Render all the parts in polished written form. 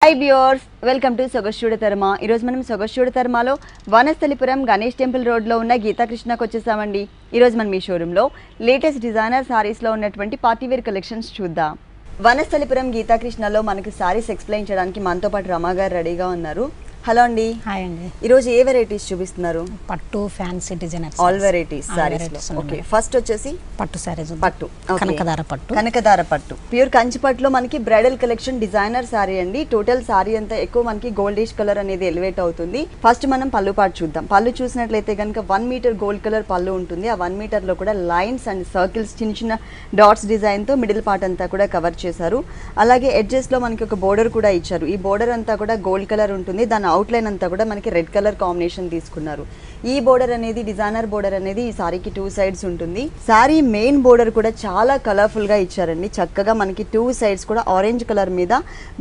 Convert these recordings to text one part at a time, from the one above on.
Hi viewers, welcome to సొగస్యూడ తర్మ. ఈరోజు మనం సొగస్యూడ తర్మలో వనస్థలిపురం గణేష్ టెంపుల్ రోడ్లో ఉన్న గీతాకృష్ణకు వచ్చేసామండి. ఈరోజు మనం ఈ షోరూంలో లేటెస్ట్ డిజైనర్ సారీస్లో ఉన్నటువంటి పార్టీవేర్ కలెక్షన్స్ చూద్దాం. వనస్థలిపురం గీతాకృష్ణలో మనకి సారీస్ ఎక్స్ప్లెయిన్ చేయడానికి మనతో పాటు రమా గారు రెడీగా ఉన్నారు. హలో అండి. హాయ్ అండి. ఈరోజు ఏ వెరైటీస్ చూపిస్తున్నారు? పట్టు fancy designer all varieties saris. Okay, first వచ్చేసి పట్టు సారీస్. పట్టు కనకదార పట్టు. కనకదార పట్టు ప్యూర్ కంచి పట్టులో మనకి బ్రైడల్ కలెక్షన్ డిజైనర్ సారీ అండి. టోటల్ సారీ అంతా ఎక్కువ మనకి గోల్డిష్ కలర్ అనేది ఎలివేట్ అవుతుంది. ఫస్ట్ మనం పళ్ళు పాటు చూద్దాం. పళ్ళు చూసినట్లయితే కనుక 1 మీటర్ గోల్డ్ కలర్ పళ్ళు ఉంటుంది. ఆ 1 మీటర్ లో కూడా లైన్స్ అండ్ సర్కిల్స్, చిన్న చిన్న డాట్స్ డిజైన్ తో మిడిల్ పార్ట్ అంతా కూడా కవర్ చేశారు. అలాగే ఎడ్జెస్ లో మనకి ఒక బోర్డర్ కూడా ఇచ్చారు. ఈ బోర్డర్ అంతా కూడా గోల్డ్ కలర్ ఉంటుంది. దాని అవుట్లైన్ అంతా కూడా మనకి రెడ్ కలర్ కాంబినేషన్ తీసుకున్నారు. ఈ బోర్డర్ అనేది డిజైనర్ బోర్డర్ అనేది ఈ సారీకి 2 సైడ్స్ ఉంటుంది. సారీ మెయిన్ బోర్డర్ కూడా చాలా కలర్ఫుల్ గా ఇచ్చారండి. చక్కగా మనకి 2 సైడ్స్ కూడా ఆరెంజ్ కలర్ మీద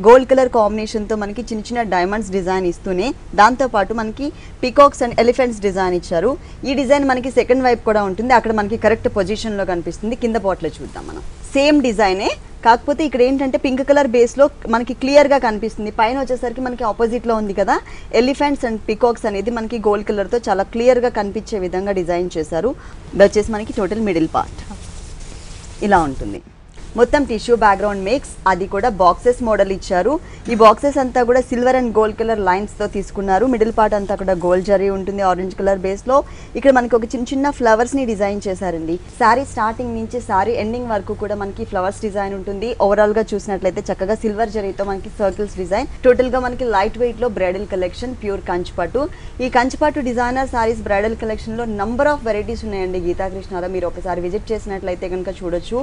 గోల్డ్ కలర్ కాంబినేషన్ తో మనకి చిన్న చిన్న డైమండ్స్ డిజైన్ ఇస్తూనే దాంతో పాటు మనకి పికాక్స్ అండ్ ఎలిఫెంట్స్ డిజైన్ ఇచ్చారు. ఈ డిజైన్ మనకి సెకండ్ వైపు కూడా ఉంటుంది. అక్కడ మనకి కరెక్ట్ పొజిషన్ లో కనిపిస్తుంది. కింద పార్ట్లో చూద్దాం మనం. సేమ్ డిజైనే, కాకపోతే ఇక్కడ ఏంటంటే పింక్ కలర్ బేస్ లో మనకి క్లియర్ గా కనిపిస్తుంది. పైన వచ్చేసరికి మనకి ఆపోజిట్ లో ఉంది కదా ఎలిఫెంట్స్ అండ్ పికాక్స్ అనేది మనకి గోల్డ్ కలర్ తో చాలా క్లియర్ గా కనిపించే విధంగా డిజైన్ చేశారు. ఇది వచ్చేసి మనకి టోటల్ మిడిల్ పార్ట్ ఇలా ఉంటుంది. మొత్తం టిష్యూ బ్యాక్గ్రౌండ్ మిక్స్, అది కూడా బాక్సెస్ మోడల్ ఇచ్చారు. ఈ బాక్సెస్ అంతా కూడా silver and gold colour lines తో తీసుకున్నారు. మిడిల్ పార్ట్ అంతా కూడా గోల్డ్ జరీ ఉంటుంది ఆరెంజ్ కలర్ బేస్ లో. ఇక్కడ మనకి ఒక చిన్న చిన్న ఫ్లవర్స్ ని డిజైన్ చేశారండి. శారీ స్టార్టింగ్ నుంచి శారీ ఎండింగ్ వరకు కూడా మనకి ఫ్లవర్స్ డిజైన్ ఉంటుంది. ఓవరాల్ గా చూసినట్లయితే చక్కగా సిల్వర్ జరీతో మనకి సర్కిల్స్ డిజైన్. టోటల్ గా మనకి లైట్ వెయిట్ లో బ్రైడల్ కలెక్షన్, ప్యూర్ కంచిపట్టు. ఈ కంచిపట్టు డిజైనర్ సారీస్ బ్రైడల్ కలెక్షన్ లో నంబర్ ఆఫ్ వెరైటీస్ ఉన్నాయండి గీతాకృష్ణలో. మీరు ఒకసారి విజిట్ చేసినట్లయితే కనుక చూడొచ్చు.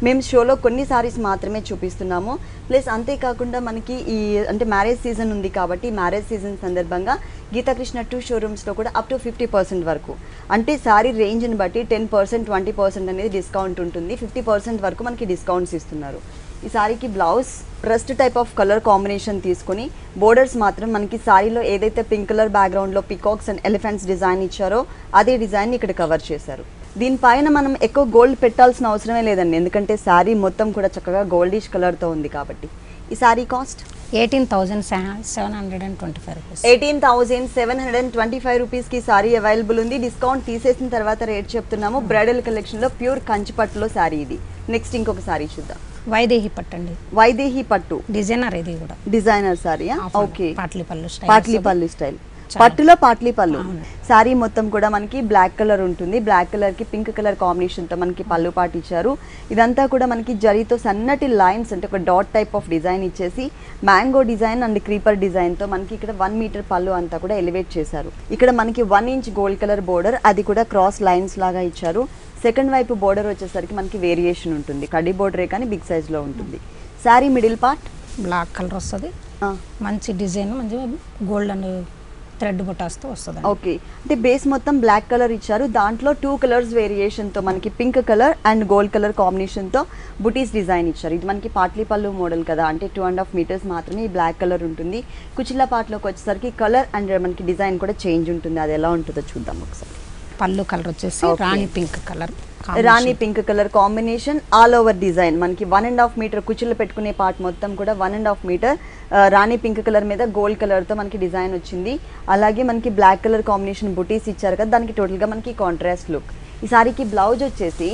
మేము షోలో కొన్ని సారీస్ మాత్రమే చూపిస్తున్నాము. ప్లస్ అంతేకాకుండా మనకి ఈ అంటే మ్యారేజ్ సీజన్ ఉంది కాబట్టి మ్యారేజ్ సీజన్ సందర్భంగా గీతాకృష్ణ 2 షోరూమ్స్లో కూడా అప్ టు 50% వరకు, అంటే సారీ రేంజ్ని బట్టి 10%, 20% అనేది డిస్కౌంట్ ఉంటుంది. 50% వరకు మనకి డిస్కౌంట్స్ ఇస్తున్నారు. ఈ సారీకి blouse rust type of colour combination తీసుకుని బోర్డర్స్ మాత్రం మనకి సారీలో ఏదైతే పింక్ కలర్ బ్యాక్గ్రౌండ్లో పికాక్స్ అండ్ ఎలిఫెంట్స్ డిజైన్ ఇచ్చారో అదే డిజైన్ ఇక్కడ కవర్ చేశారు. దీనిపైన మనం ఎక్కువ గోల్డ్ పెట్టాల్సిన అవసరమే లేదండి, ఎందుకంటే శారీ మొత్తం కూడా చక్కగా గోల్డిష్ కలర్తో ఉంది కాబట్టి. ఈ శారీ కాస్ట్ 18,725 రూపీస్. 18,725 రూపీస్కి సారీ అవైలబుల్ ఉంది. డిస్కౌంట్ తీసేసిన తర్వాత రేట్ చెప్తున్నాము. బ్రైడల్ కలెక్షన్లో ప్యూర్ కంచిపట్టులో శారీ ఇది. నెక్స్ట్ ఇంకొక సారీ చూద్దాం. వైదేహి పట్టు అండి. వైదేహి పట్టు డిజైనర్, ఇది కూడా డిజైనర్ సారీ. ఓకే, పాట్లీ పళ్ళు స్టైల్ పట్టులో పాట్లీ పళ్ళు. శారీ మొత్తం కూడా మనకి బ్లాక్ కలర్ ఉంటుంది. బ్లాక్ కలర్ కి పింక్ కలర్ కాంబినేషన్ తో మనకి పళ్ళు పాటు ఇచ్చారు. ఇదంతా కూడా మనకి జరీతో సన్నటి లైన్స్, అంటే ఒక డాట్ టైప్ ఆఫ్ డిజైన్ ఇచ్చేసి mango design and creeper design తో మనకి ఇక్కడ 1 మీటర్ పళ్ళు అంతా కూడా ఎలివేట్ చేశారు. ఇక్కడ మనకి 1 ఇంచ్ గోల్డ్ కలర్ బోర్డర్, అది కూడా క్రాస్ లైన్స్ లాగా ఇచ్చారు. సెకండ్ వైపు బోర్డర్ వచ్చేసరికి మనకి వేరియేషన్ ఉంటుంది. కడ్డీ బోర్డరే కానీ బిగ్ సైజ్ లో ఉంటుంది. Sari middle part black colour వస్తుంది. మంచి డిజైన్, మంచి గోల్డ్ అండ్ థ్రెడ్ బుటాస్తో వస్తుంది. ఓకే, అంటే బేస్ మొత్తం బ్లాక్ కలర్ ఇచ్చారు. దాంట్లో 2 కలర్స్ వేరియేషన్తో మనకి pink colour and gold colour కాంబినేషన్తో బుటీస్ డిజైన్ ఇచ్చారు. ఇది మనకి పాట్లీ పళ్ళు మోడల్ కదా, అంటే 2.5 మీటర్స్ మాత్రమే ఈ బ్లాక్ కలర్ ఉంటుంది. కుచిళ్ళ పార్ట్లోకి వచ్చేసరికి కలర్ అండ్ మనకి డిజైన్ కూడా చేంజ్ ఉంటుంది. అది ఎలా ఉంటుందో చూద్దాం ఒకసారి. పళ్ళు కలర్ వచ్చేసి rani pink colour, rani pink colour combination. All over design మనకి 1.5 మీటర్ కుచ్చిళ్ళు పెట్టుకునే పార్ట్ మొత్తం కూడా 1.5 మీటర్ రాణి పింక్ కలర్ మీద గోల్డ్ కలర్ తో మనకి డిజైన్ వచ్చింది. అలాగే మనకి బ్లాక్ కలర్ కాంబినేషన్ బుటీస్ ఇచ్చారు కదా, దానికి టోటల్ గా మనకి కాంట్రాస్ట్ లుక్. ఈ సారీకి బ్లౌజ్ వచ్చేసి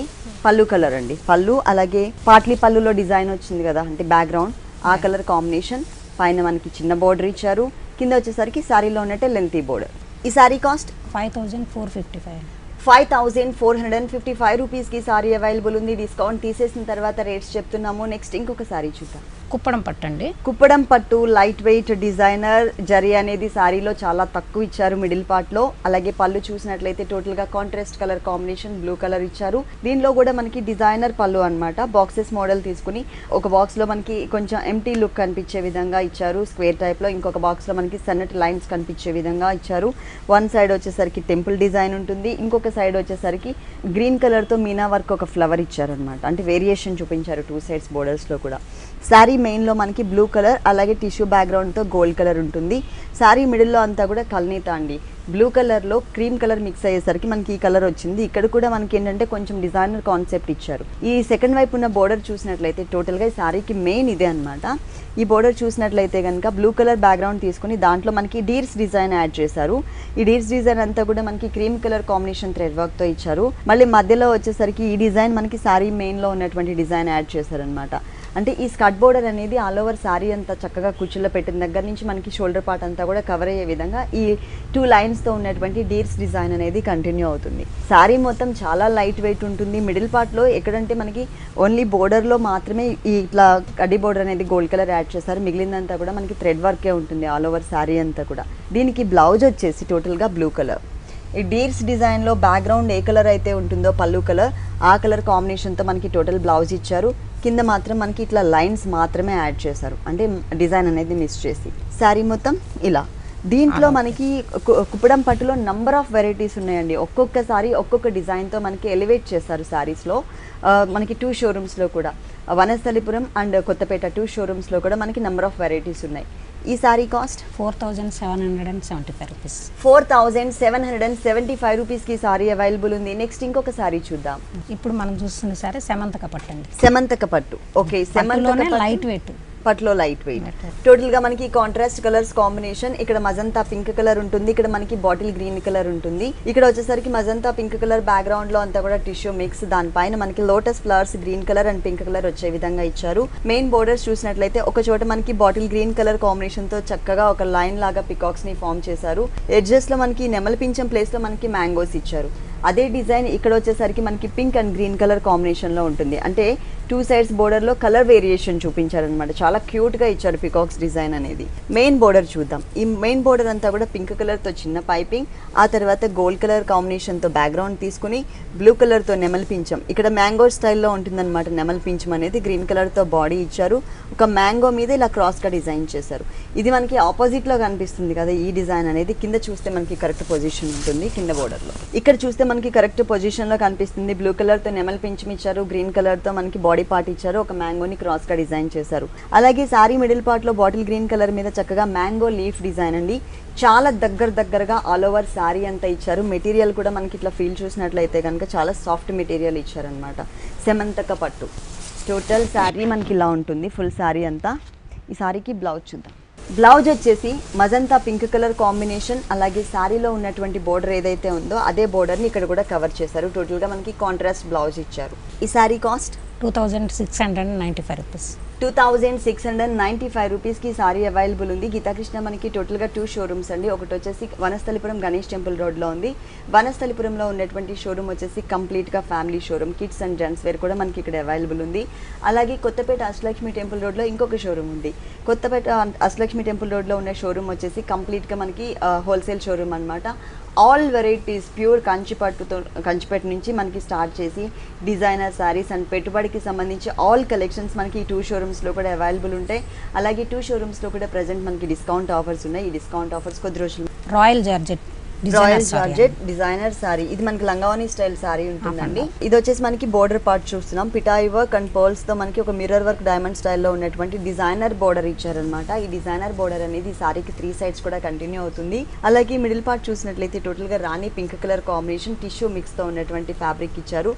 పళ్ళు కలర్ అండి. పళ్ళు అలాగే పాట్లీ పళ్ళులో డిజైన్ వచ్చింది కదా, అంటే బ్యాక్గ్రౌండ్ ఆ కలర్ కాంబినేషన్. పైన మనకి చిన్న బోర్డర్ ఇచ్చారు. కింద వచ్చేసరికి సారీలో ఉన్నట్టే లెంతీ బోర్డర్. ఈ సారీ కాస్ట్ 5,455 రూపీస్కి సారీ అవైలబుల్ ఉంది. డిస్కౌంట్ తీసేసిన తర్వాత రేట్స్ చెప్తున్నాము. నెక్స్ట్ ఇంకొక సారీ చూద్దాం. కుప్పడం పట్టు అండి. కుప్పడం పట్టు లైట్ వెయిట్ డిజైనర్ జరీ అనేది సారీలో చాలా తక్కువ ఇచ్చారు మిడిల్ పార్ట్ లో. అలాగే పళ్ళు చూసినట్లయితే టోటల్ గా contrast colour combination blue colour ఇచ్చారు. దీనిలో కూడా మనకి డిజైనర్ పళ్ళు అన్నమాట. బాక్సెస్ మోడల్ తీసుకుని ఒక బాక్స్ లో మనకి కొంచెం ఎంటీ లుక్ కనిపించే విధంగా ఇచ్చారు స్క్వేర్ టైప్ లో. ఇంకొక బాక్స్ లో మనకి సన్నటి లైన్స్ కనిపించే విధంగా ఇచ్చారు. వన్ సైడ్ వచ్చేసరికి టెంపుల్ డిజైన్ ఉంటుంది. ఇంకొక సైడ్ వచ్చేసరికి గ్రీన్ కలర్ తో మీనా వర్క్ ఒక ఫ్లవర్ ఇచ్చారు అనమాట. అంటే వేరియేషన్ చూపించారు 2 సైడ్స్ బోర్డర్స్ లో కూడా. శారీ మెయిన్లో మనకి బ్లూ కలర్ అలాగే టిష్యూ బ్యాక్గ్రౌండ్తో గోల్డ్ కలర్ ఉంటుంది. శారీ మిడిల్లో అంతా కూడా కల్నీత అండి. బ్లూ కలర్లో క్రీమ్ కలర్ మిక్స్ అయ్యేసరికి మనకి ఈ కలర్ వచ్చింది. ఇక్కడ కూడా మనకి ఏంటంటే కొంచెం డిజైనర్ కాన్సెప్ట్ ఇచ్చారు. ఈ సెకండ్ వైపు ఉన్న బోర్డర్ చూసినట్లయితే టోటల్గా ఈ శారీకి మెయిన్ ఇదే అనమాట. ఈ బోర్డర్ చూసినట్లయితే కనుక బ్లూ కలర్ బ్యాక్గ్రౌండ్ తీసుకుని దాంట్లో మనకి డీర్స్ డిజైన్ యాడ్ చేశారు. ఈ డీర్స్ డిజైన్ అంతా కూడా మనకి cream colour combination thread work తో ఇచ్చారు. మళ్ళీ మధ్యలో వచ్చేసరికి ఈ డిజైన్ మనకి సారీ మెయిన్ లో ఉన్నటువంటి డిజైన్ యాడ్ చేశారనమాట. అంటే ఈ స్కర్ట్ బోర్డర్ అనేది ఆల్ ఓవర్ సారీ అంతా చక్కగా కుచ్చుల్లో పెట్టిన దగ్గర నుంచి మనకి షోల్డర్ పార్ట్ అంతా కూడా కవర్ అయ్యే విధంగా ఈ 2 లైన్స్ తో ఉన్నటువంటి డీర్స్ డిజైన్ అనేది కంటిన్యూ అవుతుంది. సారీ మొత్తం చాలా లైట్ వెయిట్ ఉంటుంది. మిడిల్ పార్ట్ లో ఎక్కడంటే మనకి ఓన్లీ బోర్డర్ లో మాత్రమే ఈ ఇట్లా కడ్డీ బోర్డర్ అనేది గోల్డ్ కలర్ యాడ్ చేస్తారు. మిగిలిందంతా కూడా మనకి థ్రెడ్ వర్కే ఉంటుంది ఆల్ ఓవర్ సారీ అంతా కూడా. దీనికి బ్లౌజ్ వచ్చేసి టోటల్ గా బ్లూ కలర్. ఈ డీర్స్ డిజైన్ లో బ్యాక్గ్రౌండ్ ఏ కలర్ అయితే ఉంటుందో పళ్ళు కలర్, ఆ కలర్ కాంబినేషన్ తో మనకి టోటల్ బ్లౌజ్ ఇచ్చారు. కింద మాత్రం మనకి ఇట్లా లైన్స్ మాత్రమే యాడ్ చేశారు, అంటే డిజైన్ అనేది మిస్ చేసి. శారీ మొత్తం ఇలా. దీంట్లో మనకి కుప్పడం పట్టులో నంబర్ ఆఫ్ వెరైటీస్ ఉన్నాయండి. ఒక్కొక్క సారీ ఒక్కొక్క డిజైన్తో మనకి ఎలివేట్ చేస్తారు శారీస్లో. మనకి 2 షోరూమ్స్లో కూడా, వనస్థలిపురం అండ్ కొత్తపేట 2 షోరూమ్స్లో కూడా మనకి నంబర్ ఆఫ్ వెరైటీస్ ఉన్నాయి. ఈ సారీ కాస్ట్ 4775 రూపీస్. 4775 రూపీస్కి సారీ అవైలబుల్ ఉంది. నెక్స్ట్ ఇంకొక సారీ చూద్దాం. ఇప్పుడు మనం చూస్తున్న సారీ సెమంతక పట్టు అండి. సెమంతక పట్టు. ఓకే, సెమంతక లైట్ వెయిట్, పట్లో లైట్ వెయిట్. టోటల్ గా మనకి కాంట్రాస్ట్ కలర్స్ కాంబినేషన్. ఇక్కడ మజంతా పింక్ కలర్ ఉంటుంది, ఇక్కడ మనకి బాటిల్ గ్రీన్ కలర్ ఉంటుంది. ఇక్కడ వచ్చేసరికి మజంతా పింక్ కలర్ బ్యాక్గ్రౌండ్ లో అంతా కూడా టిష్యూ మిక్స్, దానిపైన మనకి lotus flowers green colour and pink colour వచ్చే విధంగా ఇచ్చారు. మెయిన్ బోర్డర్స్ చూసినట్లయితే ఒక చోట మనకి బాటిల్ గ్రీన్ కలర్ కాంబినేషన్ తో చక్కగా ఒక లైన్ లాగా పికాక్స్ ని ఫామ్ చేశారు. ఎడ్జెస్ లో మనకి నెమలి పింఛం ప్లేస్ లో మనకి మ్యాంగోస్ ఇచ్చారు. అదే డిజైన్ ఇక్కడ వచ్చేసరికి మనకి pink and green colour combination లో ఉంటుంది. అంటే 2 సైడ్స్ బోర్డర్ లో కలర్ వేరియేషన్ చూపించారనమాట. చాలా క్యూట్ గా ఇచ్చారు పికాక్స్ డిజైన్ అనేది. మెయిన్ బోర్డర్ చూద్దాం. ఈ మెయిన్ బోర్డర్ అంతా కూడా పింక్ కలర్ తో చిన్న పైపింగ్, ఆ తర్వాత గోల్డ్ కలర్ కాంబినేషన్ తో బ్యాక్గ్రౌండ్ తీసుకుని బ్లూ కలర్ తో నెమలి పింఛం, ఇక్కడ మ్యాంగో స్టైల్లో ఉంటుందన్నమాట. నెమలి పింఛం అనేది గ్రీన్ కలర్ తో బాడీ ఇచ్చారు. ఒక మ్యాంగో మీద ఇలా క్రాస్ గా డిజైన్ చేశారు. ఇది మనకి ఆపోజిట్ లో కనిపిస్తుంది కదా ఈ డిజైన్ అనేది. కింద చూస్తే మనకి కరెక్ట్ పొజిషన్ ఉంటుంది కింద బోర్డర్ లో. ఇక్కడ చూస్తే మనకి కరెక్ట్ పొజిషన్ లో కనిపిస్తుంది. బ్లూ కలర్ తో నెమలి పింఛం ఇచ్చారు, గ్రీన్ కలర్ తో మనకి బాడీ పార్ట్ ఇచ్చారు, ఒక మ్యాంగోని క్రాస్ గా డిజైన్ చేశారు. అలాగే సారీ మిడిల్ పార్ట్ లో బాటిల్ గ్రీన్ కలర్ మీద చక్కగా మ్యాంగో లీఫ్ డిజైన్ అండి. చాలా దగ్గరగా ఆల్ ఓవర్ సారీ అంతా ఇచ్చారు. మెటీరియల్ కూడా మనకి ఇట్లా ఫీల్ చూసినట్లయితే కనుక చాలా సాఫ్ట్ మెటీరియల్ ఇచ్చారనమాట. సెమంతక పట్టు. టోటల్ శారీ మనకి ఇలా ఉంటుంది ఫుల్ శారీ అంతా. ఈ శారీకి బ్లౌజ్ చూద్దాం. బ్లౌజ్ వచ్చేసి మజంతా పింక్ కలర్ కాంబినేషన్, అలాగే శారీలో ఉన్నటువంటి బోర్డర్ ఏదైతే ఉందో అదే బోర్డర్ని ఇక్కడ కూడా కవర్ చేశారు. టోటల్గా మనకి కాంట్రాస్ట్ బ్లౌజ్ ఇచ్చారు. ఈ శారీ కాస్ట్ 2695 రూపీస్. 2695 రూపీస్కి సారీ అవైలబుల్ ఉంది. గీతాకృష్ణ మనకి టోటల్గా 2 షోరూమ్స్ అండి. ఒకటి వచ్చేసి వనస్థలిపురం గణేష్ టెంపుల్ రోడ్లో ఉంది. వనస్థలిపురంలో ఉన్నటువంటి షోరూమ్ వచ్చేసి కంప్లీట్గా family showroom, kids and gents wear కూడా మనకి ఇక్కడ అవైలబుల్ ఉంది. అలాగే కొత్తపేట అష్టలక్ష్మి టెంపుల్ రోడ్లో ఇంకొక షోరూమ్ ఉంది. కొత్తపేట అష్టలక్ష్మి టెంపుల్ రోడ్లో ఉన్న షోరూమ్ వచ్చేసి కంప్లీట్గా మనకి హోల్సేల్ షోరూమ్ అనమాట. ఆల్ వెరైటీస్ ప్యూర్ కంచిపట్టు నుంచి మనకి స్టార్ట్ చేసి డిజైనర్ శారీస్ అండ్ పెట్టుబడికి సంబంధించి ఆల్ కలెక్షన్స్ మనకి ఈ 2 షోరూమ్స్లో కూడా అవైలబుల్ ఉంటాయి. అలాగే 2 షోరూమ్స్లో కూడా ప్రజెంట్ మనకి డిస్కౌంట్ ఆఫర్స్ ఉన్నాయి. ఈ డిస్కౌంట్ ఆఫర్స్ కొద్ది రోజులు. రాయల్ జార్జెట్ డిజైనర్ సారీ, ఇది మనకి లంగావని స్టైల్ సారీ ఉంటుందండి. ఇది వచ్చేసి మనకి బోర్డర్ పార్ట్ చూస్తున్నాం. పిటాయి వర్క్ అండ్ పర్ల్స్ తో మనకి ఒక మిర్రర్ వర్క్ డైమండ్ స్టైల్లో ఉన్నటువంటి డిజైనర్ బోర్డర్ ఇచ్చారనమాట. ఈ డిజైనర్ బోర్డర్ అనేది ఈ సారీకి 3 సైడ్స్ కూడా కంటిన్యూ అవుతుంది. అలాగే మిడిల్ పార్ట్ చూసినట్లయితే టోటల్ గా rani pink colour combination tissue mix తో ఉన్నటువంటి ఫ్యాబ్రిక్ ఇచ్చారు.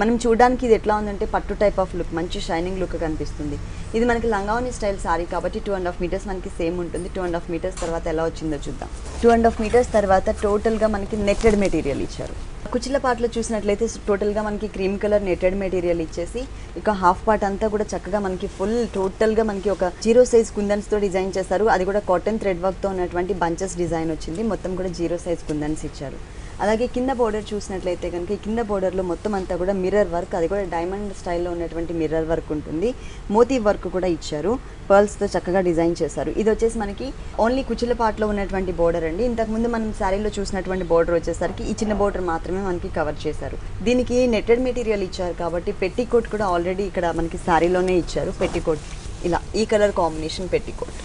మనం చూడడానికి ఇది ఎట్లా ఉందంటే పట్టు టైప్ ఆఫ్ లుక్, మంచి షైనింగ్ లుక్ కనిపిస్తుంది. ఇది మనకి లంగావని స్టైల్ సారీ కాబట్టి 2.5 మీటర్స్ మనకి సేమ్ ఉంటుంది. 2.5 మీటర్స్ తర్వాత ఎలా వచ్చిందో చూద్దాం. 2.5 మీటర్స్ తర్వాత టోటల్గా మనకి నెట్టెడ్ మెటీరియల్ ఇచ్చారు. కుచ్చిల పార్ట్లో చూసినట్లయితే టోటల్గా మనకి క్రీమ్ కలర్ నెట్టెడ్ మెటీరియల్ ఇచ్చేసి ఇక హాఫ్ పార్ట్ అంతా కూడా చక్కగా మనకి ఫుల్ టోటల్గా మనకి ఒక 0 సైజ్ కుందన్స్తో డిజైన్ చేశారు. అది కూడా కాటన్ థ్రెడ్ వర్క్తో ఉన్నటువంటి బంచెస్ డిజైన్ వచ్చింది. మొత్తం కూడా 0 సైజ్ కుందన్స్ ఇచ్చారు. అలాగే కింద బోర్డర్ చూసినట్లయితే కనుక ఈ కింద బోర్డర్లో మొత్తం అంతా కూడా మిర్రర్ వర్క్, అది కూడా డైమండ్ స్టైల్లో ఉన్నటువంటి మిర్రర్ వర్క్ ఉంటుంది. మోతీ వర్క్ కూడా ఇచ్చారు. పర్ల్స్తో చక్కగా డిజైన్ చేశారు. ఇది వచ్చేసి మనకి ఓన్లీ కుచ్చిల పార్ట్లో ఉన్నటువంటి బోర్డర్ అండి. ఇంతకుముందు మనం శారీలో చూసినటువంటి బోర్డర్ వచ్చేసరికి ఈ చిన్న బోర్డర్ మాత్రమే మనకి కవర్ చేశారు. దీనికి నెట్టెడ్ మెటీరియల్ ఇచ్చారు కాబట్టి పెట్టికోట్ కూడా ఆల్రెడీ ఇక్కడ మనకి శారీలోనే ఇచ్చారు. పెట్టికోట్ ఇలా ఈ colour combination petticoat,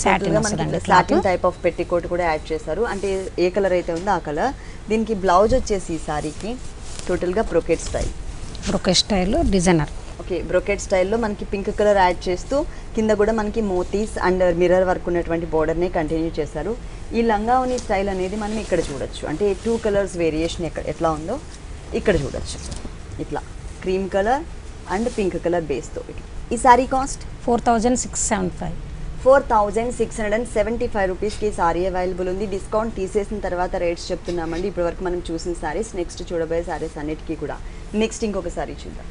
satin type of petticoat కూడా యాడ్ చేశారు. అంటే ఏ కలర్ అయితే ఉందో ఆ కలర్. దీనికి బ్లౌజ్ వచ్చేసి ఈ సారీకి టోటల్గా brocade style designer. Okay, brocade స్టైల్లో మనకి పింక్ కలర్ యాడ్ చేస్తూ కింద కూడా మనకి మోతీస్ అండ్ మిర్రర్ వర్క్ ఉన్నటువంటి బోర్డర్ని కంటిన్యూ చేశారు. ఈ లంగావని స్టైల్ అనేది మనం ఇక్కడ చూడొచ్చు. అంటే 2 కలర్స్ వేరియేషన్ ఎట్లా ఉందో ఇక్కడ చూడొచ్చు. ఇట్లా cream colour and pink colour బేస్తో ఈ సారీ కాస్ట్ 4675. 4675 రూపీస్కి సారీ అవైలబుల్ ఉంది. డిస్కౌంట్ తీసేసిన తర్వాత రేట్స్ చెప్తున్నామండి. ఇప్పటివరకు మనం చూసిన సారీస్, నెక్స్ట్ చూడబోయే సారీస్ అన్నిటికీ కూడా. నెక్స్ట్ ఇంకొక సారీ చూద్దాం.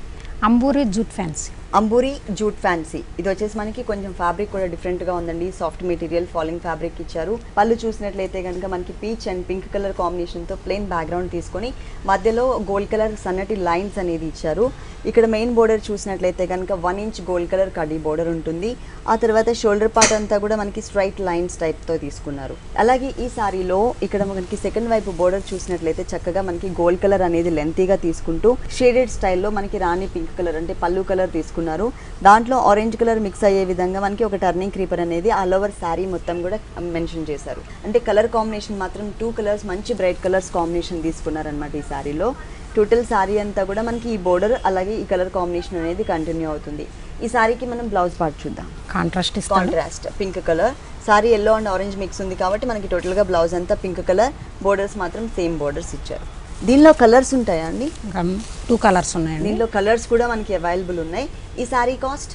అంబూరి జూట్ ఫ్యాన్సీ. అంబూరి జూట్ ఫ్యాన్సీ. ఇది వచ్చేసి మనకి కొంచెం ఫ్యాబ్రిక్ కూడా డిఫరెంట్గా ఉందండి. సాఫ్ట్ మెటీరియల్ ఫాలింగ్ ఫ్యాబ్రిక్ ఇచ్చారు. పళ్ళు చూసినట్లయితే కనుక మనకి పీచ్ అండ్ పింక్ కలర్ కాంబినేషన్తో ప్లెయిన్ బ్యాక్గ్రౌండ్ తీసుకొని మధ్యలో గోల్డ్ కలర్ సన్నటి లైన్స్ అనేది ఇచ్చారు. ఇక్కడ మెయిన్ బోర్డర్ చూసినట్లయితే కనుక 1 ఇంచ్ గోల్డ్ కలర్ కడ్డీ బోర్డర్ ఉంటుంది. ఆ తర్వాత షోల్డర్ పార్ట్ అంతా కూడా మనకి స్ట్రైట్ లైన్స్ టైప్తో తీసుకున్నారు. అలాగే ఈ సారీలో ఇక్కడ మనకి సెకండ్ వైపు బోర్డర్ చూసినట్లయితే చక్కగా మనకి గోల్డ్ కలర్ అనేది లెంతీగా తీసుకుంటూ షేడెడ్ స్టైల్లో మనకి రాణి పింక్ కలర్ అంటే పళ్ళు కలర్ తీసుకున్నారు. దాంట్లో ఆరెంజ్ కలర్ మిక్స్ అయ్యే విధంగా మనకి ఒక టర్నింగ్ క్రీపర్ అనేది ఆల్ ఓవర్ శారీ మొత్తం కూడా మెన్షన్ చేశారు. అంటే కలర్ కాంబినేషన్ మాత్రం 2 కలర్స్ మంచి బ్రైట్ కలర్స్ కాంబినేషన్ తీసుకున్నారనమాట ఈ శారీలో. టోటల్ శారీ అంతా కూడా మనకి ఈ బోర్డర్ అలాగే ఈ కలర్ కాంబినేషన్ అనేది కంటిన్యూ అవుతుంది. ఈ శారీకి మనం బ్లౌజ్ పార్ట్ చూద్దాం. Contrast pink colour sari yellow and orange mix ఉంది కాబట్టి మనకి టోటల్గా బ్లౌజ్ అంతా పింక్ కలర్, బోర్డర్స్ మాత్రం సేమ్ బోర్డర్స్ ఇచ్చారు. దీనిలో కలర్స్ ఉంటాయా అండి? 2 కలర్స్ ఉన్నాయండి. దీనిలో కలర్స్ కూడా మనకి అవైలబుల్ ఉన్నాయి. ఈ సారీ కాస్ట్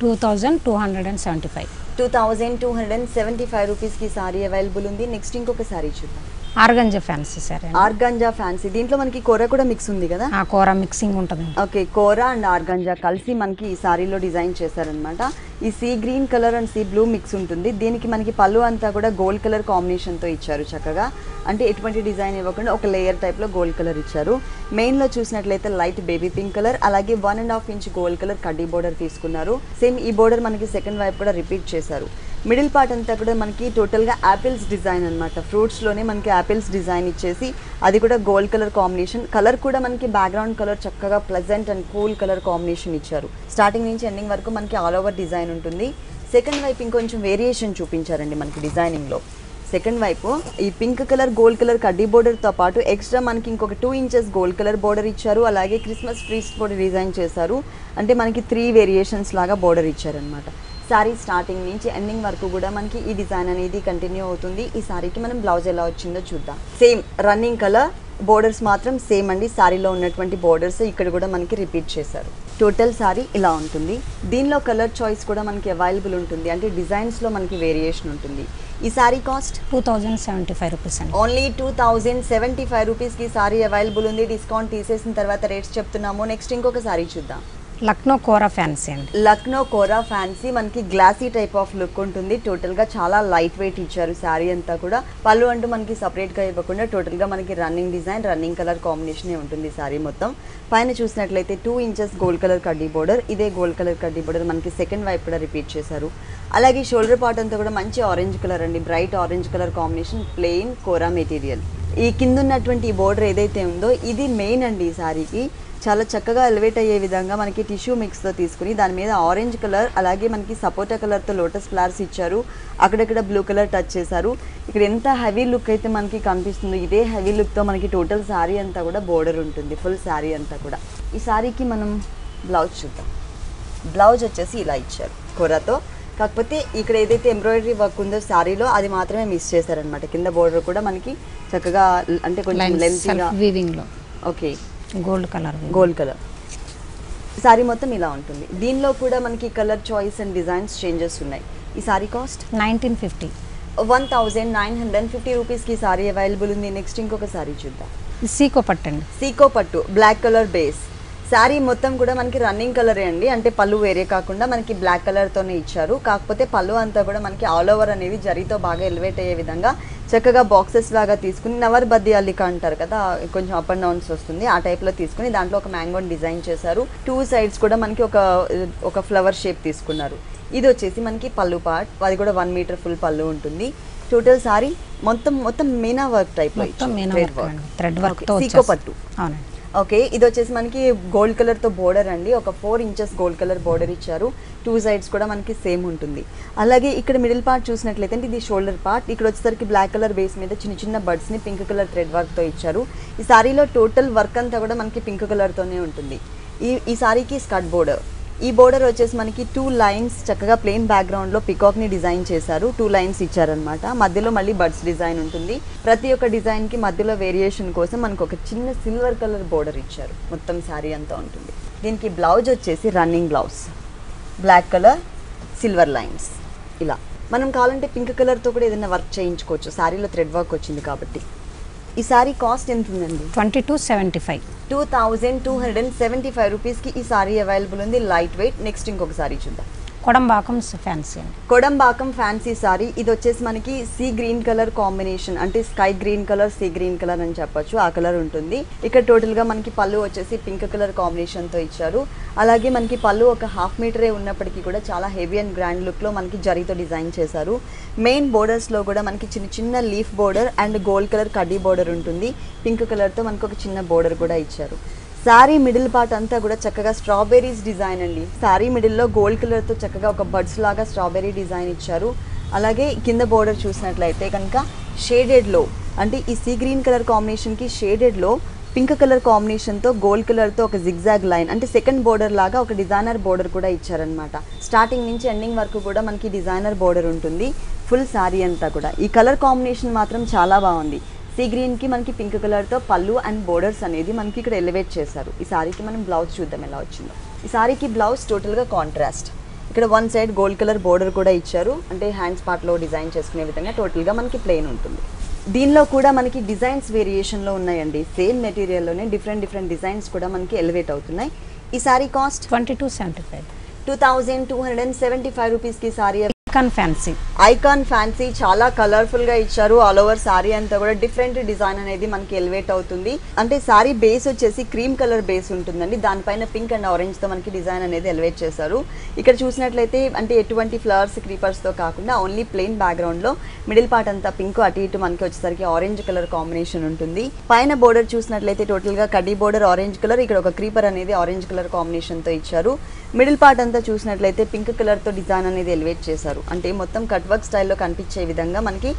2275. 2275 రూపీస్కి సారీ అవైలబుల్ ఉంది. నెక్స్ట్ ఇంకొక సారీ చూద్దాం. Organza fancy sorry. Organza fancy. దీంట్లో మనకి కూర కూడా మిక్స్ ఉంది కదా? కూర మిక్సింగ్ ఉంటుంది. ఓకే, కూర అండ్ ఆర్గంజా కలిసి మనకి ఈ సారీలో డిజైన్ చేశారనమాట. ఈ see green colour and sea blue mix ఉంటుంది. దీనికి మనకి పళ్ళు అంతా కూడా గోల్డ్ కలర్ కాంబినేషన్తో ఇచ్చారు చక్కగా. అంటే ఎటువంటి డిజైన్ ఇవ్వకుండా ఒక లేయర్ టైప్లో గోల్డ్ కలర్ ఇచ్చారు. మెయిన్లో చూసినట్లయితే లైట్ బేబీ పింక్ కలర్ అలాగే 1.5 ఇంచ్ గోల్డ్ కలర్ కడ్డీ బోర్డర్ తీసుకున్నారు. సేమ్ ఈ బోర్డర్ మనకి సెకండ్ వైపు కూడా రిపీట్ చేశారు. మిడిల్ పార్ట్ అంతా కూడా మనకి టోటల్గా యాపిల్స్ డిజైన్ అనమాట. ఫ్రూట్స్లోనే మనకి యాపిల్స్ డిజైన్ ఇచ్చేసి అది కూడా గోల్డ్ కలర్ కాంబినేషన్. కలర్ కూడా మనకి బ్యాక్గ్రౌండ్ కలర్ చక్కగా pleasant and cool colour combination ఇచ్చారు. స్టార్టింగ్ నుంచి ఎండింగ్ వరకు మనకి ఆల్ ఓవర్ డిజైన్ ఉంటుంది. సెకండ్ వైపు ఇంకొంచెం వేరియేషన్ చూపించారండి మనకి డిజైనింగ్లో. సెకండ్ వైపు ఈ పింక్ కలర్ గోల్డ్ కలర్ కడ్డీ బోర్డర్తో పాటు ఎక్స్ట్రా మనకి ఇంకొక 2 ఇంచెస్ గోల్డ్ కలర్ బోర్డర్ ఇచ్చారు. అలాగే క్రిస్మస్ ట్రీస్ కూడా డిజైన్ చేశారు. అంటే మనకి 3 వేరియేషన్స్ లాగా బోర్డర్ ఇచ్చారనమాట. సారీ స్టార్టింగ్ నుంచి ఎండింగ్ వరకు కూడా మనకి ఈ డిజైన్ అనేది కంటిన్యూ అవుతుంది. ఈ సారీకి మనం బ్లౌజ్ ఎలా వచ్చిందో చూద్దాం. సేమ్ రన్నింగ్ కలర్, బోర్డర్స్ మాత్రం సేమ్ అండి. సారీలో ఉన్నటువంటి బోర్డర్స్ ఇక్కడ కూడా మనకి రిపీట్ చేశారు. టోటల్ సారీ ఇలా ఉంటుంది. దీనిలో కలర్ చాయిస్ కూడా మనకి అవైలబుల్ ఉంటుంది. అంటే డిజైన్స్లో మనకి వేరియేషన్ ఉంటుంది. ఈ సారీ కాస్ట్ 2075 రూపీస్ అండి. ఓన్లీ 2075 రూపీస్కి సారీ అవైలబుల్ ఉంది. డిస్కౌంట్ తీసేసిన తర్వాత రేట్స్ చెప్తున్నాము. నెక్స్ట్ ఇంకొక సారీ చూద్దాం. లక్నో కోరా ఫ్యాన్సీ అండి. లక్నో కోరా ఫ్యాన్సీ మనకి గ్లాసీ టైప్ ఆఫ్ లుక్ ఉంటుంది. టోటల్గా చాలా లైట్ వెయిట్ ఇచ్చారు శారీ అంతా కూడా. పళ్ళు అంటూ మనకి సపరేట్గా ఇవ్వకుండా టోటల్గా మనకి రన్నింగ్ డిజైన్, రన్నింగ్ కలర్ కాంబినేషనే ఉంటుంది శారీ మొత్తం. పైన చూసినట్లయితే 2 ఇంచెస్ గోల్డ్ కలర్ కడ్డీ బోర్డర్, ఇదే గోల్డ్ కలర్ కడ్డీ బోర్డర్ మనకి సెకండ్ వైపు కూడా రిపీట్ చేశారు. అలాగే షోల్డర్ పార్ట్ అంతా కూడా మంచి ఆరెంజ్ కలర్ అండి, bright orange colour combination, plain కోరా మెటీరియల్. ఈ కింద ఉన్నటువంటి ఈ బోర్డర్ ఏదైతే ఉందో ఇది మెయిన్ అండి ఈ శారీకి. చాలా చక్కగా ఎలివేట్ అయ్యే విధంగా మనకి టిష్యూ మిక్స్తో తీసుకుని దాని మీద ఆరెంజ్ కలర్ అలాగే మనకి సపోటా కలర్తో లోటస్ ఫ్లవర్స్ ఇచ్చారు. అక్కడక్కడ బ్లూ కలర్ టచ్ చేశారు. ఇక్కడ ఎంత హెవీ లుక్ అయితే మనకి కనిపిస్తుందో ఇదే హెవీ లుక్తో మనకి టోటల్ శారీ అంతా కూడా బోర్డర్ ఉంటుంది, ఫుల్ శారీ అంతా కూడా. ఈ శారీకి మనం బ్లౌజ్ చూద్దాం. బ్లౌజ్ వచ్చేసి ఇలా ఇచ్చారు కూరతో. కాకపోతే ఇక్కడ ఏదైతే ఎంబ్రాయిడరీ వర్క్ ఉందో శారీలో అది మాత్రమే మిస్ చేశారనమాట. కింద బోర్డర్ కూడా మనకి చక్కగా అంటే కొంచెం లెంతీగా వీవింగ్లో. ఓకే, గోల్డ్ కలర్ సారీ మొత్తం ఇలా ఉంటుంది. దీనిలో కూడా మనకి colour choice and designs changes ఉన్నాయి. ఈ సారీ కాస్ట్ 1950. 1950 రూపీస్కి సారీ అవైలబుల్ ఉంది. నెక్స్ట్ ఇంకొక సారీ చూద్దాం. సీకో పట్టు అండి. సీకో పట్టు బ్లాక్ కలర్ బేస్. శారీ మొత్తం కూడా మనకి రన్నింగ్ కలరే అండి. అంటే పళ్ళు వేరే కాకుండా మనకి బ్లాక్ కలర్తోనే ఇచ్చారు. కాకపోతే పళ్ళు అంతా కూడా మనకి ఆల్ ఓవర్ అనేది జరీతో బాగా ఎలివేట్ అయ్యే విధంగా చక్కగా బాక్సెస్ లాగా తీసుకుని నవర్ బద్ది అల్లిక అంటారు కదా, కొంచెం అప్ అండ్ డౌన్స్ వస్తుంది ఆ టైప్లో తీసుకుని దాంట్లో ఒక మ్యాంగోని డిజైన్ చేశారు. 2 సైడ్స్ కూడా మనకి ఒక ఫ్లవర్ షేప్ తీసుకున్నారు. ఇది వచ్చేసి మనకి పళ్ళు పార్ట్, అది కూడా 1 మీటర్ ఫుల్ పళ్ళు ఉంటుంది. టోటల్ సారీ మొత్తం meena work type thread work సీకో పట్టు. అవునండి. ఓకే, ఇది వచ్చేసి మనకి గోల్డ్ కలర్తో బోర్డర్ అండి. ఒక 4 ఇంచెస్ గోల్డ్ కలర్ బోర్డర్ ఇచ్చారు. 2 సైడ్స్ కూడా మనకి సేమ్ ఉంటుంది. అలాగే ఇక్కడ మిడిల్ పార్ట్ చూసినట్లయితే ఇది షోల్డర్ పార్ట్. ఇక్కడ వచ్చేసరికి బ్లాక్ కలర్ బేస్ మీద చిన్న చిన్న బర్డ్స్ని పింక్ కలర్ థ్రెడ్ వర్క్తో ఇచ్చారు. ఈ సారీలో టోటల్ వర్క్ అంతా కూడా మనకి పింక్ కలర్తోనే ఉంటుంది. ఈ సారీకి స్కర్ట్ బోర్డర్. ఈ బోర్డర్ వచ్చేసి మనకి 2 లైన్స్ చక్కగా ప్లెయిన్ బ్యాక్గ్రౌండ్లో పికాక్ని డిజైన్ చేశారు. 2 లైన్స్ ఇచ్చారనమాట. మధ్యలో మళ్ళీ బర్డ్స్ డిజైన్ ఉంటుంది. ప్రతి ఒక్క డిజైన్కి మధ్యలో వేరియేషన్ కోసం మనకు ఒక చిన్న సిల్వర్ కలర్ బోర్డర్ ఇచ్చారు. మొత్తం శారీ అంతా ఉంటుంది. దీనికి బ్లౌజ్ వచ్చేసి running blouse. Black colour silver lines ఇలా. మనం కావాలంటే పింక్ కలర్తో కూడా ఏదైనా వర్క్ చేయించుకోవచ్చు, శారీలో థ్రెడ్ వర్క్ వచ్చింది కాబట్టి. ఈ శారీ కాస్ట్ ఎంత ఉందండి? 2275. 2275 రూపీస్కి ఈ శారీ అవైలబుల్ ఉంది, లైట్ వెయిట్. నెక్స్ట్ ఇంకొక శారీ చూద్దాం. కొడంబాకం ఫ్యాన్సీ అండి. Kodambakkam fancy sorry. ఇది వచ్చేసి మనకి సీ గ్రీన్ కలర్ కాంబినేషన్, అంటే sky green colour see green colour అని చెప్పొచ్చు, ఆ కలర్ ఉంటుంది. ఇక్కడ టోటల్గా మనకి పళ్ళు వచ్చేసి పింక్ కలర్ కాంబినేషన్తో ఇచ్చారు. అలాగే మనకి పళ్ళు ఒక 1/2 మీటరే ఉన్నప్పటికీ కూడా చాలా హెవీ అండ్ గ్రాండ్ లుక్లో మనకి జరీతో డిజైన్ చేశారు. మెయిన్ బోర్డర్స్లో కూడా మనకి చిన్న చిన్న leaf border and gold colour కడ్డీ బోర్డర్ ఉంటుంది. పింక్ కలర్తో మనకు ఒక చిన్న బోర్డర్ కూడా ఇచ్చారు. శారీ మిడిల్ పార్ట్ అంతా కూడా చక్కగా స్ట్రాబెర్రీస్ డిజైన్ అండి. శారీ మిడిల్లో గోల్డ్ కలర్తో చక్కగా ఒక బడ్స్ లాగా స్ట్రాబెర్రీ డిజైన్ ఇచ్చారు. అలాగే కింద బోర్డర్ చూసినట్లయితే కనుక షేడెడ్లో, అంటే ఈ సీ గ్రీన్ కలర్ కాంబినేషన్కి షేడెడ్లో పింక్ కలర్ కాంబినేషన్తో గోల్డ్ కలర్తో ఒక జిగ్జాగ్ లైన్, అంటే సెకండ్ బోర్డర్ లాగా ఒక డిజైనర్ బోర్డర్ కూడా ఇచ్చారనమాట. స్టార్టింగ్ నుంచి ఎండింగ్ వరకు కూడా మనకి డిజైనర్ బోర్డర్ ఉంటుంది ఫుల్ శారీ అంతా కూడా. ఈ కలర్ కాంబినేషన్ మాత్రం చాలా బాగుంది. సీ గ్రీన్కి మనకి పింక్ కలర్తో పళ్ళు అండ్ బోర్డర్స్ అనేది మనకి ఇక్కడ ఎలివేట్ చేశారు. ఈ సారీకి మనం బ్లౌజ్ చూద్దాం ఎలా వచ్చిందో. ఈ సారీకి బ్లౌజ్ టోటల్గా కాంట్రాస్ట్. ఇక్కడ one side gold colour border కూడా ఇచ్చారు, అంటే హ్యాండ్స్ పార్ట్లో డిజైన్ చేసుకునే విధంగా టోటల్గా మనకి ప్లెయిన్ ఉంటుంది. దీనిలో కూడా మనకి డిజైన్స్ వేరియేషన్లో ఉన్నాయండి. సేమ్ మెటీరియల్లోనే డిఫరెంట్ డిజైన్స్ కూడా మనకి ఎలివేట్ అవుతున్నాయి. ఈ సారీ కాస్ట్ 2275. 2275 రూపీస్కి sorry. Icon fancy. Icon fancy చాలా కలర్ఫుల్గా ఇచ్చారు. ఆల్ ఓవర్ శారీ అంతా కూడా డిఫరెంట్ డిజైన్ అనేది మనకి ఎలివేట్ అవుతుంది. అంటే శారీ బేస్ వచ్చేసి క్రీమ్ కలర్ బేస్ ఉంటుందండి, దానిపైన పింక్ అండ్ ఆరెంజ్తో మనకి డిజైన్ అనేది ఎలివేట్ చేశారు. ఇక్కడ చూసినట్లయితే అంటే ఎటువంటి ఫ్లవర్స్ క్రీపర్స్తో కాకుండా ఓన్లీ ప్లెయిన్ బ్యాక్గ్రౌండ్లో మిడిల్ పార్ట్ అంతా పింక్, అటు ఇటు మనకి వచ్చేసరికి ఆరెంజ్ కలర్ కాంబినేషన్ ఉంటుంది. పైన బోర్డర్ చూసినట్లయితే టోటల్గా కడ్డీ బోర్డర్ ఆరెంజ్ కలర్, ఇక్కడ ఒక క్రీపర్ అనేది ఆరెంజ్ కలర్ కాంబినేషన్తో ఇచ్చారు. మిడిల్ పార్ట్ అంతా చూసినట్లయితే పింక్ కలర్తో డిజైన్ అనేది ఎలివేట్ చేశారు, అంటే మొత్తం కట్ వర్క్ స్టైల్లో కనిపించే విధంగా మనకి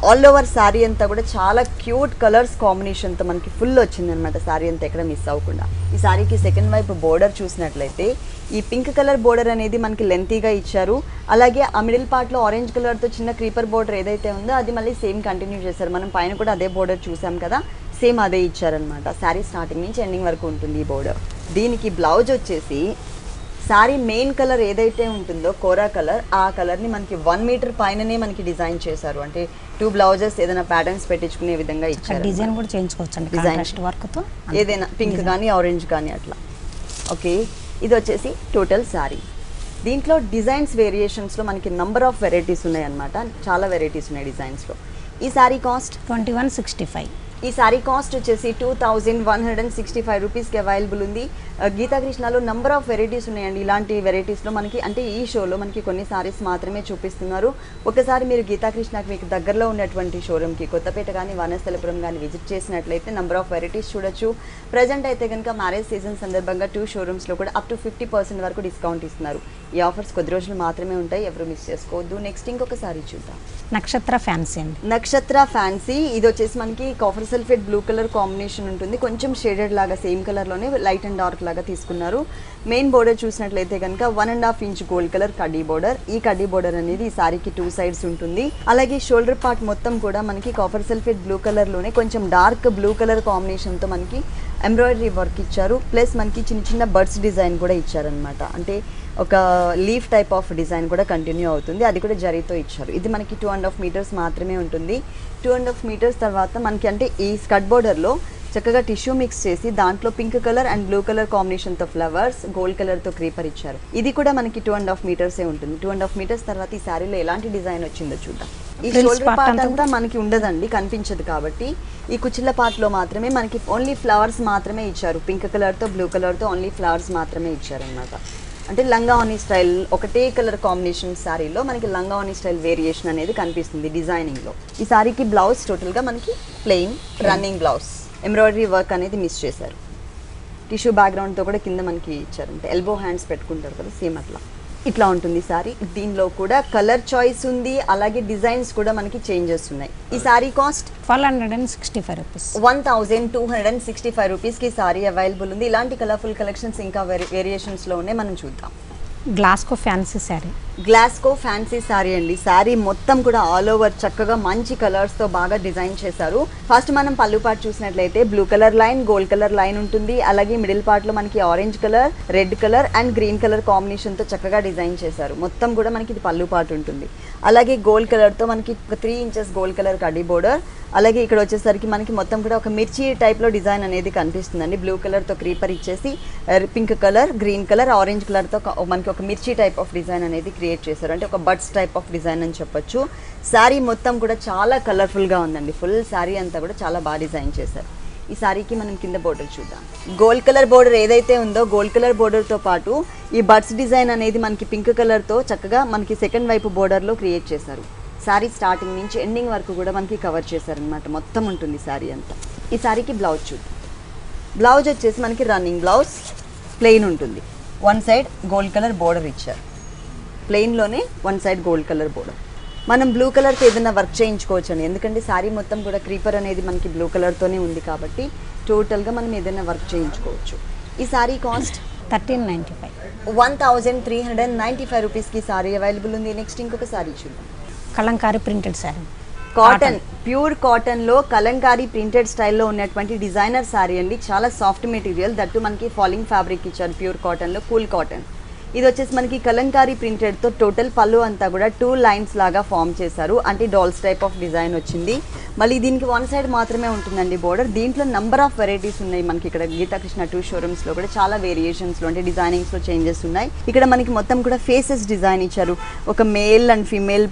ఆల్ ఓవర్ శారీ అంతా కూడా చాలా క్యూట్ కలర్స్ కాంబినేషన్తో మనకి ఫుల్ వచ్చింది అనమాట. శారీ అంతా ఎక్కడ మిస్ అవ్వకుండా. ఈ శారీకి సెకండ్ వైపు బోర్డర్ చూసినట్లయితే ఈ పింక్ కలర్ బోర్డర్ అనేది మనకి లెంతీగా ఇచ్చారు. అలాగే ఆ మిడిల్ పార్ట్లో ఆరెంజ్ కలర్తో చిన్న క్రీపర్ బోర్డర్ ఏదైతే ఉందో అది మళ్ళీ సేమ్ కంటిన్యూ చేశారు. మనం పైన కూడా అదే బోర్డర్ చూసాం కదా, సేమ్ అదే ఇచ్చారనమాట. శారీ స్టార్టింగ్ నుంచి ఎండింగ్ వరకు ఉంటుంది ఈ బోర్డర్. దీనికి బ్లౌజ్ వచ్చేసి శారీ మెయిన్ కలర్ ఏదైతే ఉంటుందో కోరా కలర్, ఆ కలర్ని మనకి 1 మీటర్ పైననే మనకి డిజైన్ చేశారు. అంటే 2 బ్లౌజెస్ ఏదైనా ప్యాటర్న్స్ పెట్టించుకునే విధంగా ఇచ్చారు. డిజైన్ కూడా చేయించుకోవచ్చు, కాంట్రాస్ట్ వర్క్తో ఏదైనా పింక్ కానీ ఆరెంజ్ కానీ అట్లా. ఓకే, ఇది వచ్చేసి టోటల్ శారీ. దీంట్లో డిజైన్స్ వేరియేషన్స్లో మనకి నంబర్ ఆఫ్ వెరైటీస్ ఉన్నాయన్నమాట. చాలా వెరైటీస్ ఉన్నాయి డిజైన్స్లో. ఈ శారీ కాస్ట్ 2165. ఈ శారీ కాస్ట్ వచ్చేసి 2165 రూపీస్కి అవైలబుల్ ఉంది. గీతా కృష్ణలో నంబర్ ఆఫ్ వెరైటీస్ ఉన్నాయండి. ఇలాంటి వెరైటీస్లో మనకి అంటే ఈ షోలో మనకి కొన్ని సారీస్ మాత్రమే చూపిస్తున్నారు. ఒకసారి మీరు గీతా కృష్ణకి మీకు దగ్గరలో ఉన్నటువంటి షోరూమ్కి కొత్తపేట కానీ వనస్థలపురం కానీ విజిట్ చేసినట్లయితే నంబర్ ఆఫ్ వెరైటీస్ చూడొచ్చు. ప్రజెంట్ అయితే కనుక మ్యారేజ్ సీజన్ సందర్భంగా 2 షోరూమ్స్లో కూడా అప్ టు 50% వరకు డిస్కౌంట్ ఇస్తున్నారు. ఈ ఆఫర్స్ కొద్ది రోజులు మాత్రమే ఉంటాయి, ఎవరు మిస్ చేసుకోవద్దు. నెక్స్ట్ ఇంకొక సారీ చూద్దాం. నక్షత్ర ఫ్యాన్సీ అండి. నక్షత్ర ఫ్యాన్సీ. ఇది వచ్చేసి మనకి copper sulphate blue colour combination ఉంటుంది, కొంచెం షేడెడ్ లాగా సేమ్ కలర్లోనే లైట్ అండ్ డార్క్ లాగా తీసుకున్నారు. మెయిన్ బోర్డర్ చూసినట్లయితే కనుక 1.5 ఇంచ్ గోల్డ్ కలర్ కడ్డీ బోర్డర్. ఈ కడ్డీ బోర్డర్ అనేది ఈ సారీకి 2 సైడ్స్ ఉంటుంది. అలాగే షోల్డర్ పార్ట్ మొత్తం కూడా మనకి కాఫర్ సల్ఫేట్ బ్లూ కలర్లోనే కొంచెం డార్క్ బ్లూ కలర్ కాంబినేషన్తో మనకి ఎంబ్రాయిడరీ వర్క్ ఇచ్చారు. ప్లస్ మనకి చిన్న చిన్న బర్డ్స్ డిజైన్ కూడా ఇచ్చారనమాట. అంటే ఒక లీఫ్ టైప్ ఆఫ్ డిజైన్ కూడా కంటిన్యూ అవుతుంది, అది కూడా జరీతో ఇచ్చారు. ఇది మనకి 2.5 మీటర్స్ మాత్రమే ఉంటుంది. 2.5 మీటర్స్ తర్వాత మనకి అంటే ఈ స్కర్ట్ బోర్డర్లో చక్కగా టిష్యూ మిక్స్ చేసి దాంట్లో pink colour and blue colour కాంబినేషన్తో ఫ్లవర్స్, గోల్డ్ కలర్తో క్రీపర్ ఇచ్చారు. ఇది కూడా మనకి 2.5 మీటర్సే ఉంటుంది. 2.5 మీటర్స్ తర్వాత ఈ శారీలో ఎలాంటి డిజైన్ వచ్చిందో చూద్దాం. ఈ షోల్డర్ పార్ట్ అంతా మనకి ఉండదండి, కనిపించదు కాబట్టి ఈ కుచ్చిళ్ళ పార్ట్లో మాత్రమే మనకి ఓన్లీ ఫ్లవర్స్ మాత్రమే ఇచ్చారు. పింక్ కలర్తో బ్లూ కలర్తో ఓన్లీ ఫ్లవర్స్ మాత్రమే ఇచ్చారనమాట. అంటే లంగావోని స్టైల్ ఒకటే కలర్ కాంబినేషన్ శారీలో మనకి లంగావోని స్టైల్ వేరియేషన్ అనేది కనిపిస్తుంది డిజైనింగ్లో. ఈ శారీకి బ్లౌజ్ టోటల్గా మనకి plain running blouse, embroidery work అనేది మిస్ చేశారు. టిష్యూ బ్యాక్గ్రౌండ్తో కూడా కింద మనకి ఇచ్చారు, అంటే ఎల్బో హ్యాండ్స్ పెట్టుకుంటారు కదా సేమ్ అట్లా. ఇట్లా ఉంటుంది సారీ. దీనిలో కూడా కలర్ చాయిస్ ఉంది, అలాగే డిజైన్స్ కూడా మనకి చేంజెస్ ఉన్నాయి. ఈ సారీ కాస్ట్ 1265 రూపీస్. 1265 రూపీస్కి సారీ అవైలబుల్ ఉంది. ఇలాంటి కలర్ఫుల్ కలెక్షన్స్ ఇంకా వేరియేషన్స్లో ఉన్నాయి, మనం చూద్దాం. Glasgow fancy sari. Glasgow fancy sari అండి. శారీ మొత్తం కూడా ఆల్ ఓవర్ చక్కగా మంచి కలర్స్తో బాగా డిజైన్ చేశారు. ఫస్ట్ మనం పళ్ళు పార్ట్ చూసినట్లయితే blue colour line, gold colour line ఉంటుంది. అలాగే మిడిల్ పార్ట్లో మనకి orange colour, red colour and green colour కాంబినేషన్తో చక్కగా డిజైన్ చేశారు. మొత్తం కూడా మనకి ఇది పళ్ళు పార్ట్ ఉంటుంది. అలాగే గోల్డ్ కలర్తో మనకి 3 ఇంచెస్ గోల్డ్ కలర్ కడ్డీ బోర్డర్. అలాగే ఇక్కడ వచ్చేసరికి మనకి మొత్తం కూడా ఒక మిర్చి టైప్లో డిజైన్ అనేది కనిపిస్తుందండి. బ్లూ కలర్తో క్రీపర్ ఇచ్చేసి pink colour, green colour, orange కలర్తో మనకి ఒక మిర్చి టైప్ ఆఫ్ డిజైన్ అనేది క్రియేట్ చేశారు. అంటే ఒక బడ్స్ టైప్ ఆఫ్ డిజైన్ అని చెప్పొచ్చు. శారీ మొత్తం కూడా చాలా కలర్ఫుల్గా ఉందండి. ఫుల్ శారీ అంతా కూడా చాలా బాగా డిజైన్ చేశారు. ఈ శారీకి మనం కింద బోర్డర్ చూద్దాం. గోల్డ్ కలర్ బోర్డర్ ఏదైతే ఉందో గోల్డ్ కలర్ బోర్డర్తో పాటు ఈ బడ్స్ డిజైన్ అనేది మనకి పింక్ కలర్తో చక్కగా మనకి సెకండ్ వైపు బోర్డర్లో క్రియేట్ చేశారు. శారీ స్టార్టింగ్ నుంచి ఎండింగ్ వరకు కూడా మనకి కవర్ చేశారనమాట. మొత్తం ఉంటుంది శారీ అంతా. ఈ శారీకి బ్లౌజ్ చూద్దాం. బ్లౌజ్ వచ్చేసి మనకి రన్నింగ్ బ్లౌజ్ ప్లెయిన్ ఉంటుంది. One side gold colour border ఇచ్చారు. ప్లెయిన్లోనే one side gold colour border. మనం బ్లూ కలర్తో ఏదైనా వర్క్ చేయించుకోవచ్చు అండి. ఎందుకంటే శారీ మొత్తం కూడా క్రీపర్ అనేది మనకి బ్లూ కలర్తోనే ఉంది కాబట్టి టోటల్గా మనం ఏదైనా వర్క్ చేయించుకోవచ్చు. ఈ శారీ కాస్ట్ 1395. 1395 రూపీస్కి శారీ అవైలబుల్ ఉంది. నెక్స్ట్ ఇంకొక శారీ చూద్దాం. Kalamkari printed sari, cotton, pure కాటన్లో కలంకారీ ప్రింటెడ్ స్టైల్లో ఉన్నటువంటి డిజైనర్ శారీ అండి. చాలా సాఫ్ట్ మెటీరియల్, దట్టు మనకి ఫాలింగ్ ఫ్యాబ్రిక్ ఇచ్చారు. ప్యూర్ కాటన్లో కూల్ కాటన్. ఇది వచ్చేసి మనకి కలంకారీ ప్రింటెడ్తో టోటల్ పళ్ళు అంతా కూడా 2 లైన్స్ లాగా ఫామ్ చేశారు. అంటే డాల్స్ టైప్ ఆఫ్ డిజైన్ వచ్చింది. మళ్ళీ దీనికి వన్ సైడ్ మాత్రమే ఉంటుందండి బోర్డర్. దీంట్లో నంబర్ ఆఫ్ వెరైటీస్ ఉన్నాయి మనకి. ఇక్కడ గీతాకృష్ణ 2 షోరూమ్స్లో కూడా చాలా వేరియేషన్స్లో అంటే డిజైనింగ్స్లో చేంజెస్ ఉన్నాయి. ఇక్కడ మనకి మొత్తం కూడా ఫేసెస్ డిజైన్ ఇచ్చారు. ఒక మేల్ అండ్ ఫీమేల్,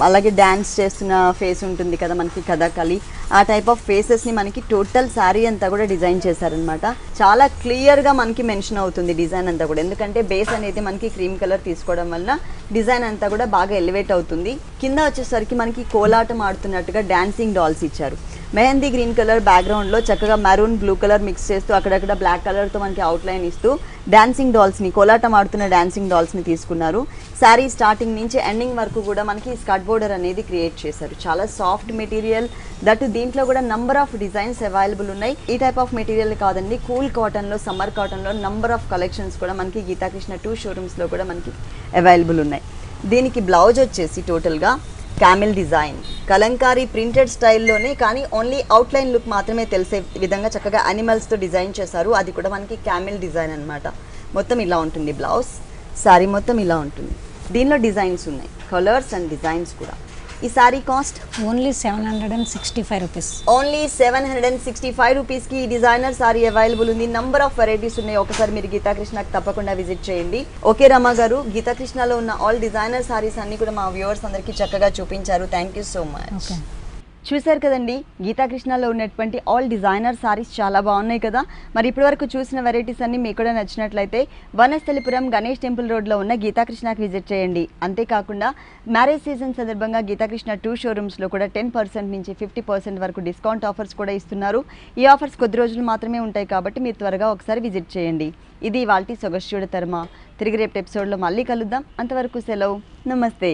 అలాగే డ్యాన్స్ చేస్తున్న ఫేస్ ఉంటుంది కదా మనకి కథకళి, ఆ టైప్ ఆఫ్ ఫేసెస్ని మనకి టోటల్ శారీ అంతా కూడా డిజైన్ చేశారనమాట. చాలా క్లియర్గా మనకి మెన్షన్ అవుతుంది డిజైన్ అంతా కూడా. ఎందుకంటే బేస్ అనేది మనకి క్రీమ్ కలర్ తీసుకోవడం వల్ల డిజైన్ అంతా కూడా బాగా ఎలివేట్ అవుతుంది. కింద వచ్చేసరికి మనకి కోలాటం ఆడుతున్నట్టుగా డాన్సింగ్ డాల్స్ ఇచ్చారు. మెహందీ గ్రీన్ కలర్ బ్యాక్గ్రౌండ్లో చక్కగా మెరూన్ బ్లూ కలర్ మిక్స్ చేస్తూ అక్కడక్కడ బ్లాక్ కలర్తో మనకి అవుట్లైన్ ఇస్తూ డాన్సింగ్ డాల్స్ని, కోలాటం ఆడుతున్న డాన్సింగ్ డాల్స్ని తీసుకున్నారు. శారీ స్టార్టింగ్ నుంచి ఎండింగ్ వరకు కూడా మనకి స్కర్ట్ బోర్డర్ అనేది క్రియేట్ చేశారు. చాలా సాఫ్ట్ మెటీరియల్, దట్ దీంట్లో కూడా నంబర్ ఆఫ్ డిజైన్స్ అవైలబుల్ ఉన్నాయి. ఈ టైప్ ఆఫ్ మెటీరియల్ కాదండి, కూల్ కాటన్లో, సమ్మర్ కాటన్లో నంబర్ ఆఫ్ కలెక్షన్స్ కూడా మనకి గీతాకృష్ణ 2 షోరూమ్స్లో కూడా మనకి అవైలబుల్ ఉన్నాయి. దీనికి బ్లౌజ్ వచ్చేసి టోటల్గా క్యామిల్ డిజైన్, కలంకారీ ప్రింటెడ్ స్టైల్లోనే కానీ ఓన్లీ అవుట్లైన్ లుక్ మాత్రమే తెలిసే విధంగా చక్కగా యానిమల్స్తో డిజైన్ చేశారు. అది కూడా మనకి క్యామిల్ డిజైన్ అనమాట. మొత్తం ఇలా ఉంటుంది బ్లౌజ్. శారీ మొత్తం ఇలా ఉంటుంది. దీనిలో డిజైన్స్ ఉన్నాయి, కలర్స్ అండ్ డిజైన్స్ కూడా. ఈ sari cost only 765 rupees. Only 765 రూపీస్కి ఈ డిజైనర్ శారీ అవైలబుల్ ఉంది. నంబర్ ఆఫ్ వెరైటీస్ ఉన్నాయి. ఒకసారి మీరు గీతాకృష్ణకి తప్పకుండా విజిట్ చేయండి. ఓకే రమా గారు, గీతాకృష్ణలో ఉన్న ఆల్ డిజైనర్ శారీస్ అన్ని కూడా మా వ్యూవర్స్ అందరికీ చక్కగా చూపించారు. Thank you so much. Okay, చూశారు కదండి, గీతాకృష్ణలో ఉన్నటువంటి ఆల్ డిజైనర్ సారీస్ చాలా బాగున్నాయి కదా. మరి ఇప్పటివరకు చూసిన వెరైటీస్ అన్ని మీకు కూడా నచ్చినట్లయితే వనస్థలిపురం గణేష్ టెంపుల్ రోడ్లో ఉన్న గీతాకృష్ణకి విజిట్ చేయండి. అంతేకాకుండా మ్యారేజ్ సీజన్ సందర్భంగా గీతాకృష్ణ 2 షోరూమ్స్లో కూడా 10% నుంచి 50% వరకు డిస్కౌంట్ ఆఫర్స్ కూడా ఇస్తున్నారు. ఈ ఆఫర్స్ కొద్ది రోజులు మాత్రమే ఉంటాయి కాబట్టి మీరు త్వరగా ఒకసారి విజిట్ చేయండి. ఇది ఇవాల్టి సొగస్యుడ తర్మ. తిరిగి రేపు ఎపిసోడ్లో మళ్ళీ కలుద్దాం. అంతవరకు సెలవు, నమస్తే.